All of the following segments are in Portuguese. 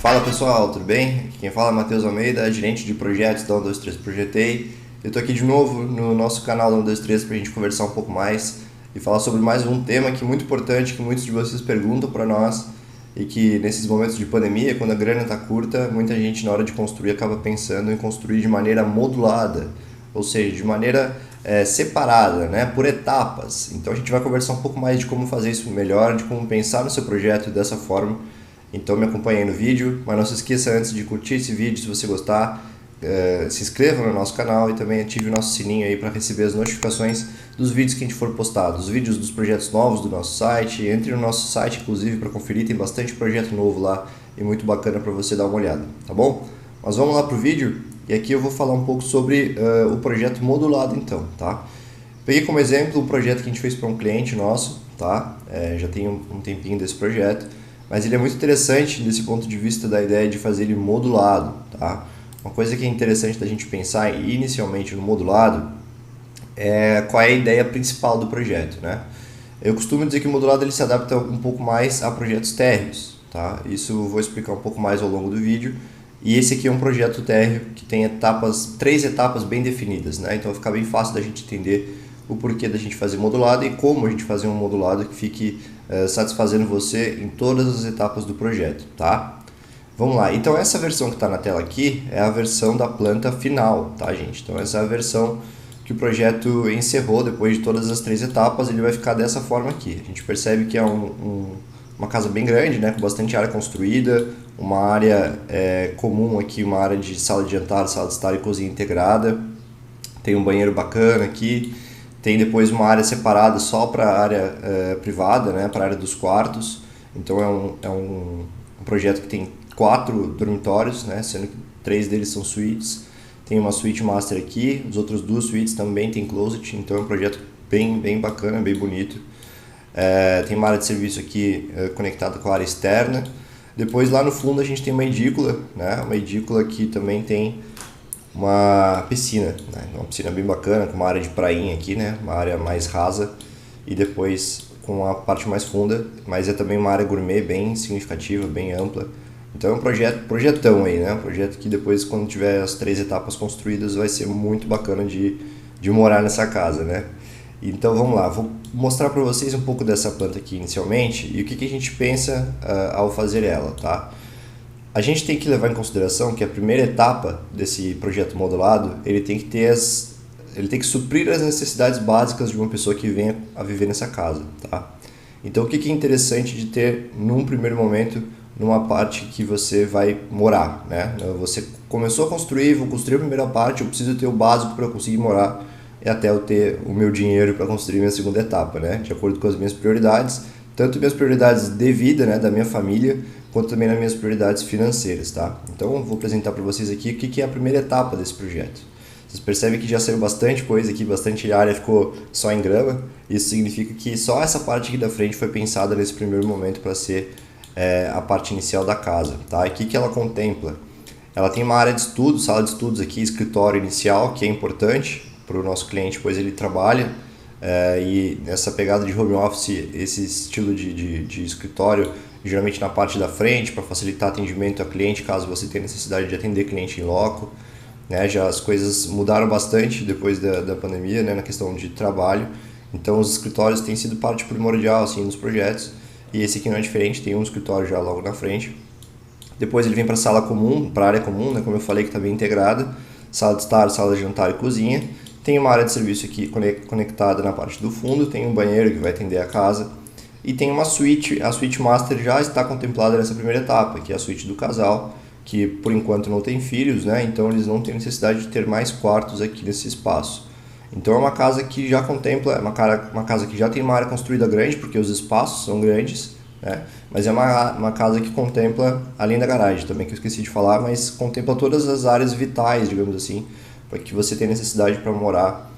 Fala pessoal, tudo bem? Aqui quem fala é Matheus Almeida, gerente de projetos da 123 Projetei. Eu estou aqui de novo no nosso canal da 123 para a gente conversar um pouco mais e falar sobre mais um tema que é muito importante, que muitos de vocês perguntam para nós e que nesses momentos de pandemia, quando a grana está curta, muita gente na hora de construir acaba pensando em construir de maneira modulada, ou seja, de maneira separada, né, por etapas. Então a gente vai conversar um pouco mais de como fazer isso melhor, de como pensar no seu projeto dessa forma. Então me acompanhe aí no vídeo, mas não se esqueça antes de curtir esse vídeo se você gostar, se inscreva no nosso canal e também ative o nosso sininho aí para receber as notificações dos vídeos que a gente for postar, dos vídeos dos projetos novos do nosso site. Entre no nosso site inclusive para conferir, tem bastante projeto novo lá e muito bacana para você dar uma olhada, tá bom? Mas vamos lá pro vídeo e aqui eu vou falar um pouco sobre o projeto modulado então, tá? Peguei como exemplo um projeto que a gente fez para um cliente nosso, tá? Já tem um tempinho desse projeto. Mas ele é muito interessante desse ponto de vista da ideia de fazer ele modulado, tá? Uma coisa que é interessante da gente pensar inicialmente no modulado é qual é a ideia principal do projeto, né? Eu costumo dizer que o modulado ele se adapta um pouco mais a projetos térreos, tá? Isso eu vou explicar um pouco mais ao longo do vídeo. E esse aqui é um projeto térreo que tem três etapas bem definidas, né? Então fica bem fácil da gente entender o porquê da gente fazer modulado e como a gente fazer um modulado que fique satisfazendo você em todas as etapas do projeto, tá? Vamos lá, então essa versão que está na tela aqui é a versão da planta final, tá gente? Então essa é a versão que o projeto encerrou depois de todas as três etapas, ele vai ficar dessa forma aqui. A gente percebe que é uma casa bem grande, né, com bastante área construída, uma área comum aqui, uma área de sala de jantar, sala de estar e cozinha integrada, tem um banheiro bacana aqui. Tem depois uma área separada só para a área privada, né, para a área dos quartos. Então é um projeto que tem 4 dormitórios, né, sendo que 3 deles são suítes. Tem uma suíte master aqui, as outras 2 suítes também tem closet, então é um projeto bem bacana, bem bonito. Tem uma área de serviço aqui conectada com a área externa. Depois lá no fundo a gente tem uma edícula, né, uma edícula que também tem uma piscina, né? Uma piscina bem bacana, com uma área de prainha aqui, né? Uma área mais rasa e depois com a parte mais funda, mas é também uma área gourmet bem significativa, bem ampla. Então é um projetão aí, né? Um projeto que depois, quando tiver as 3 etapas construídas, vai ser muito bacana de morar nessa casa, né? Então vamos lá, vou mostrar para vocês um pouco dessa planta aqui inicialmente e o que a gente pensa ao fazer ela, tá? A gente tem que levar em consideração que a primeira etapa desse projeto modulado, ele tem que suprir as necessidades básicas de uma pessoa que venha a viver nessa casa, tá? Então o que é interessante de ter num primeiro momento, numa parte que você vai morar, né? Você começou a construir, vou construir a primeira parte, eu preciso ter o básico para eu conseguir morar e até eu ter o meu dinheiro para construir minha segunda etapa, né? De acordo com as minhas prioridades, tanto minhas prioridades de vida, né, da minha família, quanto também nas minhas prioridades financeiras, tá? Então eu vou apresentar para vocês aqui o que é a primeira etapa desse projeto. Vocês percebem que já saiu bastante coisa aqui, bastante área ficou só em grama. Isso significa que só essa parte aqui da frente foi pensada nesse primeiro momento para ser a parte inicial da casa, tá? E o que ela contempla? Ela tem uma área de estudo, sala de estudos aqui, escritório inicial, que é importante para o nosso cliente, pois ele trabalha e nessa pegada de home office, esse estilo de escritório, geralmente na parte da frente, para facilitar atendimento a cliente, caso você tenha necessidade de atender cliente em loco, né? Já as coisas mudaram bastante depois da pandemia, né? Na questão de trabalho, então os escritórios têm sido parte primordial assim, nos projetos, e esse aqui não é diferente, tem um escritório já logo na frente. Depois ele vem para a sala comum, para a área comum, né? Como eu falei, que está bem integrada, sala de estar, sala de jantar e cozinha. Tem uma área de serviço aqui conectada na parte do fundo, tem um banheiro que vai atender a casa, e tem uma suíte, a suíte master já está contemplada nessa primeira etapa, que é a suíte do casal, que por enquanto não tem filhos, né? Então eles não têm necessidade de ter mais quartos aqui nesse espaço. Então é uma casa que já contempla, é uma casa que já tem uma área construída grande, porque os espaços são grandes, né? Mas é uma casa que contempla, além da garagem também, que eu esqueci de falar, mas contempla todas as áreas vitais, digamos assim, para que você tenha necessidade para morar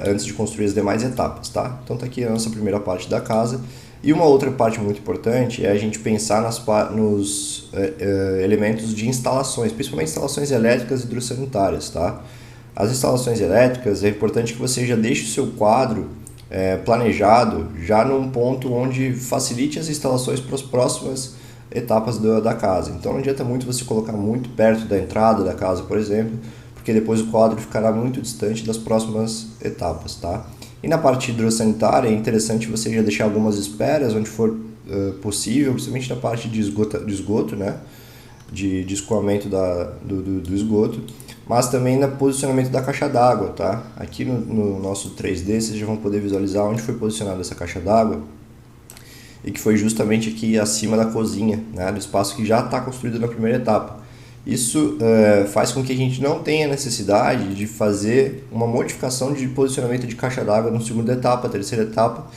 antes de construir as demais etapas, tá? Então tá aqui a nossa primeira parte da casa. E uma outra parte muito importante é a gente pensar nos elementos de instalações, principalmente instalações elétricas e hidrossanitárias, tá? As instalações elétricas, é importante que você já deixe o seu quadro planejado já num ponto onde facilite as instalações para as próximas etapas da casa. Então não adianta muito você colocar muito perto da entrada da casa, por exemplo, porque depois o quadro ficará muito distante das próximas etapas, tá? E na parte hidrossanitária é interessante você já deixar algumas esperas onde for possível, principalmente na parte de esgoto, né? De escoamento do esgoto, mas também no posicionamento da caixa d'água, tá? Aqui no nosso 3D vocês já vão poder visualizar onde foi posicionada essa caixa d'água e que foi justamente aqui acima da cozinha, né? Do espaço que já está construído na primeira etapa. Isso faz com que a gente não tenha necessidade de fazer uma modificação de posicionamento de caixa d'água na segunda etapa, terceira etapa,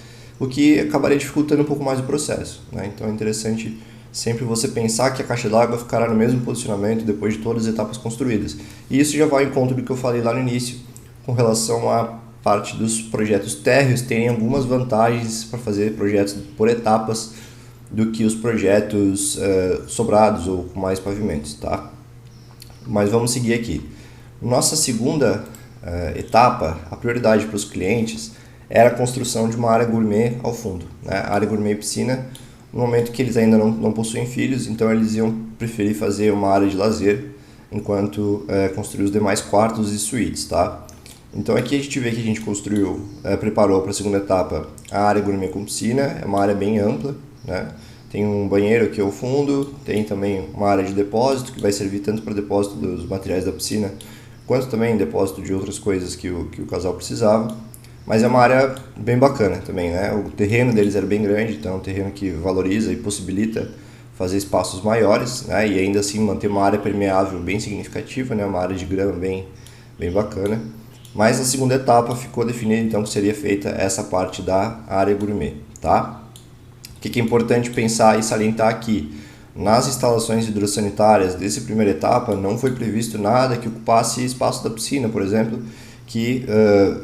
o que acabaria dificultando um pouco mais o processo, né? Então é interessante sempre você pensar que a caixa d'água ficará no mesmo posicionamento depois de todas as etapas construídas. E isso já vai ao encontro do que eu falei lá no início, com relação à parte dos projetos térreos, terem algumas vantagens para fazer projetos por etapas do que os projetos sobrados ou com mais pavimentos, tá? Mas vamos seguir aqui. Nossa segunda etapa, a prioridade para os clientes era a construção de uma área gourmet ao fundo, né? A área gourmet e piscina, no momento que eles ainda não possuem filhos, então eles iam preferir fazer uma área de lazer enquanto construir os demais quartos e suítes, tá? Então aqui a gente vê que a gente preparou para a segunda etapa a área gourmet com piscina, é uma área bem ampla, né? Tem um banheiro aqui ao fundo, tem também uma área de depósito que vai servir tanto para depósito dos materiais da piscina, quanto também depósito de outras coisas que o casal precisava. Mas é uma área bem bacana também, né? O terreno deles era bem grande, então é um terreno que valoriza e possibilita fazer espaços maiores, né? E ainda assim manter uma área permeável bem significativa, né? Uma área de grama bem bacana. Mas na segunda etapa ficou definido então que seria feita essa parte da área gourmet, tá? O que é importante pensar e salientar aqui? Nas instalações hidrossanitárias dessa primeira etapa não foi previsto nada que ocupasse espaço da piscina, por exemplo, que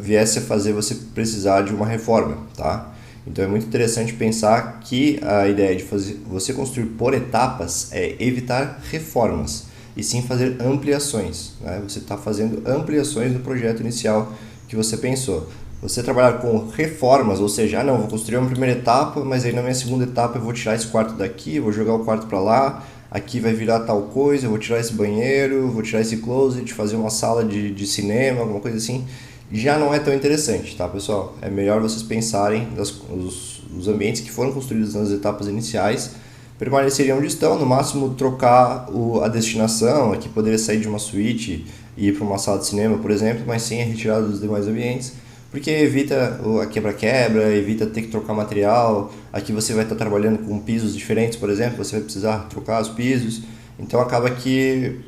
viesse a fazer você precisar de uma reforma, tá? Então é muito interessante pensar que a ideia de você construir por etapas é evitar reformas e sim fazer ampliações, né? Você está fazendo ampliações do projeto inicial que você pensou. Você trabalhar com reformas, ou seja, vou construir uma primeira etapa, mas aí na minha segunda etapa eu vou tirar esse quarto daqui, vou jogar o quarto para lá, aqui vai virar tal coisa, eu vou tirar esse banheiro, vou tirar esse closet, fazer uma sala de cinema, alguma coisa assim, já não é tão interessante, tá, pessoal? É melhor vocês pensarem os ambientes que foram construídos nas etapas iniciais, permaneceriam onde estão, no máximo trocar a destinação, aqui poderia sair de uma suíte e ir para uma sala de cinema, por exemplo, mas sem a retirada dos demais ambientes, porque evita a quebra-quebra, evita ter que trocar material. Aqui você vai estar trabalhando com pisos diferentes, por exemplo, você vai precisar trocar os pisos, então acaba que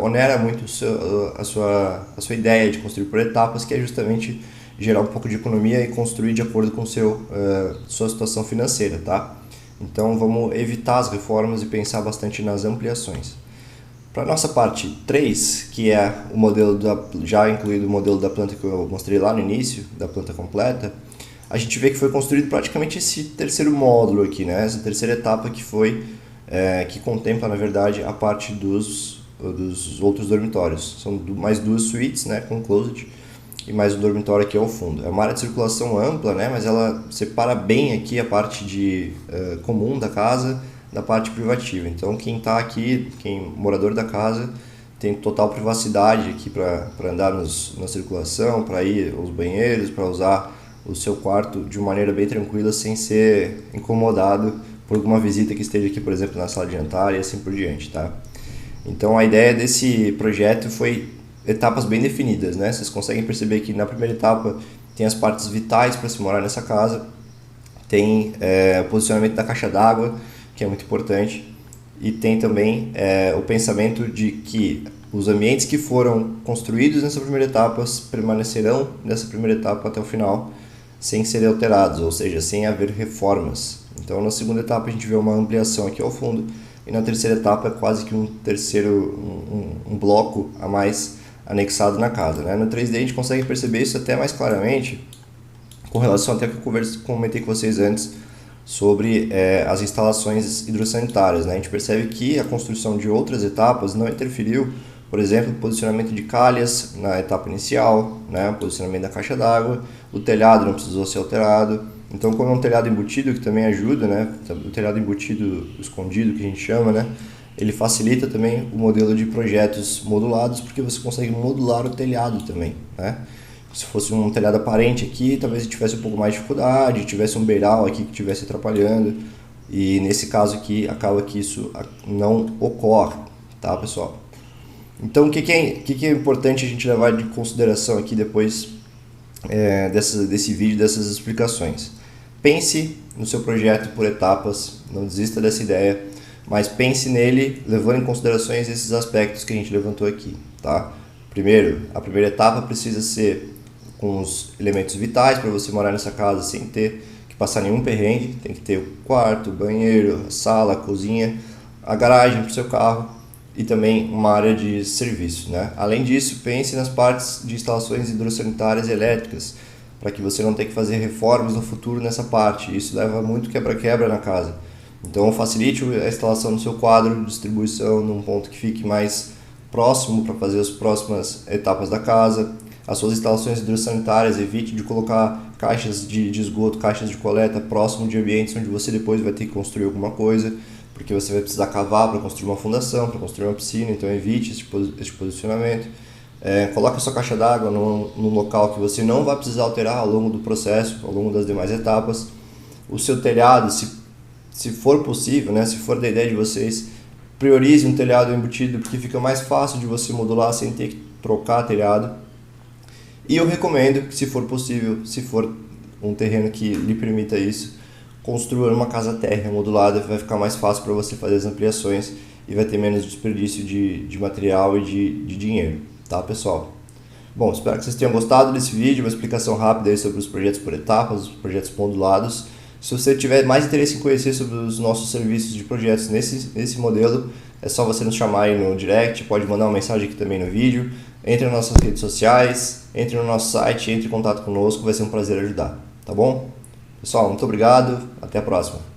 onera muito a sua ideia de construir por etapas, que é justamente gerar um pouco de economia e construir de acordo com sua situação financeira, tá? Então vamos evitar as reformas e pensar bastante nas ampliações. Para a nossa parte 3, que é o modelo já incluído o modelo da planta que eu mostrei lá no início, da planta completa, a gente vê que foi construído praticamente esse terceiro módulo aqui, né? Essa terceira etapa que contempla, na verdade, a parte dos outros dormitórios. São mais duas suítes, né, com closet, e mais um dormitório aqui ao fundo. É uma área de circulação ampla, né, mas ela separa bem aqui a parte comum da casa da parte privativa. Então quem está aqui, morador da casa, tem total privacidade aqui para andar na circulação, para ir aos banheiros, para usar o seu quarto de uma maneira bem tranquila, sem ser incomodado por alguma visita que esteja aqui, por exemplo, na sala de jantar e assim por diante, tá? Então a ideia desse projeto foi etapas bem definidas, né? Vocês conseguem perceber que na primeira etapa tem as partes vitais para se morar nessa casa, tem o posicionamento da caixa d'água, que é muito importante, e tem também o pensamento de que os ambientes que foram construídos nessa primeira etapa permanecerão nessa primeira etapa até o final, sem serem alterados, ou seja, sem haver reformas. Então na segunda etapa a gente vê uma ampliação aqui ao fundo, e na terceira etapa é quase que um bloco a mais anexado na casa, né? No 3D a gente consegue perceber isso até mais claramente, com relação até que eu comentei com vocês antes, sobre as instalações hidrossanitárias, né? A gente percebe que a construção de outras etapas não interferiu, por exemplo, o posicionamento de calhas na etapa inicial, né? O posicionamento da caixa d'água, o telhado não precisou ser alterado, Então, como é um telhado embutido, que também ajuda, né? O telhado embutido escondido, que a gente chama, né? Ele facilita também o modelo de projetos modulados, porque você consegue modular o telhado também, né? Se fosse um telhado aparente aqui, talvez tivesse um pouco mais de dificuldade, tivesse um beiral aqui que estivesse atrapalhando, e nesse caso aqui, acaba que isso não ocorre, tá, pessoal? Então, o que é importante a gente levar de consideração aqui depois desse vídeo, dessas explicações? Pense no seu projeto por etapas, não desista dessa ideia, mas pense nele levando em considerações esses aspectos que a gente levantou aqui, tá? Primeiro, a primeira etapa precisa ser com os elementos vitais para você morar nessa casa sem ter que passar nenhum perrengue. Tem que ter o quarto, o banheiro, a sala, a cozinha, a garagem para o seu carro e também uma área de serviço, né? Além disso, pense nas partes de instalações hidrossanitárias e elétricas, para que você não tenha que fazer reformas no futuro nessa parte. Isso leva muito quebra-quebra na casa. Então facilite a instalação do seu quadro de distribuição num ponto que fique mais próximo para fazer as próximas etapas da casa. As suas instalações hidrossanitárias, evite de colocar caixas de esgoto, caixas de coleta próximo de ambientes onde você depois vai ter que construir alguma coisa, porque você vai precisar cavar para construir uma fundação, para construir uma piscina, então evite este posicionamento. Coloque a sua caixa d'água num local que você não vai precisar alterar ao longo do processo, ao longo das demais etapas. O seu telhado, se for possível, né, se for da ideia de vocês, priorize um telhado embutido, porque fica mais fácil de você modular sem ter que trocar telhado. E eu recomendo que, se for possível, se for um terreno que lhe permita isso, construa uma casa térrea modulada, vai ficar mais fácil para você fazer as ampliações e vai ter menos desperdício de material e de dinheiro, tá, pessoal? Bom, espero que vocês tenham gostado desse vídeo, uma explicação rápida aí sobre os projetos por etapas, os projetos modulados. Se você tiver mais interesse em conhecer sobre os nossos serviços de projetos nesse modelo, é só você nos chamar aí no direct, pode mandar uma mensagem aqui também no vídeo, entre nas nossas redes sociais, entre no nosso site, entre em contato conosco, vai ser um prazer ajudar, tá bom? Pessoal, muito obrigado, até a próxima.